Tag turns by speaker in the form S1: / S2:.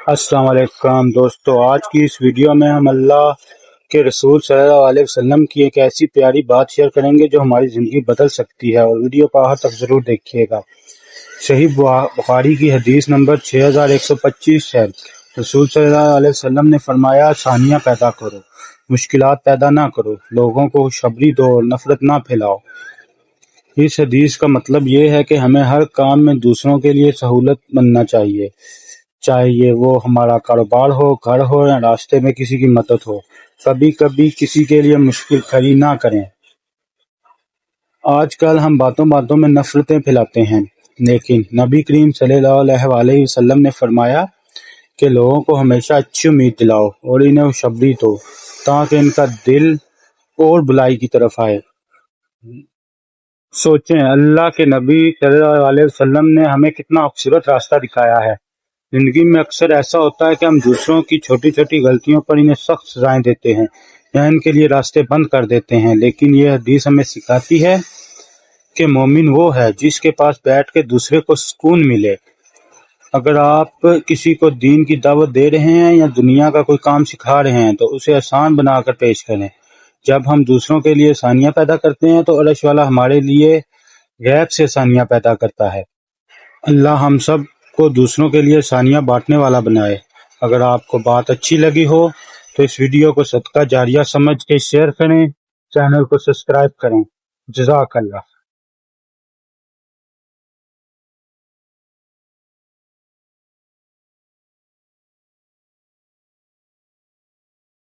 S1: السلام علیکم دوستو، آج کی اس ویڈیو میں ہم اللہ کے رسول صلی اللہ علیہ وسلم کی ایک ایسی پیاری بات شیئر کریں گے جو ہماری زندگی بدل سکتی ہے، اور ویڈیو کو آخر تک ضرور دیکھیے گا۔ صحیح بخاری کی حدیث نمبر 6125 ہے۔ رسول صلی اللہ علیہ وسلم نے فرمایا، آسانیاں پیدا کرو، مشکلات پیدا نہ کرو، لوگوں کو خوشخبری دو اور نفرت نہ پھیلاؤ۔ اس حدیث کا مطلب یہ ہے کہ ہمیں ہر کام میں دوسروں کے لیے سہولت بننا چاہیے، چاہے وہ ہمارا کاروبار ہو، گھر ہو یا راستے میں کسی کی مدد ہو۔ کبھی کبھی کسی کے لیے مشکل کھڑی نہ کریں۔ آج کل ہم باتوں باتوں میں نفرتیں پھیلاتے ہیں، لیکن نبی کریم صلی اللہ علیہ وسلم نے فرمایا کہ لوگوں کو ہمیشہ اچھی امید دلاؤ اور انہیں خوشخبری دو تاکہ ان کا دل اور بھلائی کی طرف آئے۔ سوچیں، اللہ کے نبی صلی اللہ علیہ وسلم نے ہمیں کتنا خوبصورت راستہ دکھایا ہے۔ زندگی میں اکثر ایسا ہوتا ہے کہ ہم دوسروں کی چھوٹی چھوٹی غلطیوں پر انہیں سخت سزائیں دیتے ہیں یا ان کے لیے راستے بند کر دیتے ہیں، لیکن یہ حدیث ہمیں سکھاتی ہے کہ مومن وہ ہے جس کے پاس بیٹھ کے دوسرے کو سکون ملے۔ اگر آپ کسی کو دین کی دعوت دے رہے ہیں یا دنیا کا کوئی کام سکھا رہے ہیں تو اسے آسان بنا کر پیش کریں۔ جب ہم دوسروں کے لیے آسانیاں پیدا کرتے ہیں تو عرش والا ہمارے لیے غیب سے آسانیاں پیدا کرتا ہے۔ اللہ ہم سب کو دوسروں کے لیے آسانیاں بانٹنے والا بنائے۔ اگر آپ کو بات اچھی لگی ہو تو اس ویڈیو کو صدقہ جاریہ سمجھ کے شیئر کریں، چینل کو سبسکرائب کریں۔ جزاک اللہ۔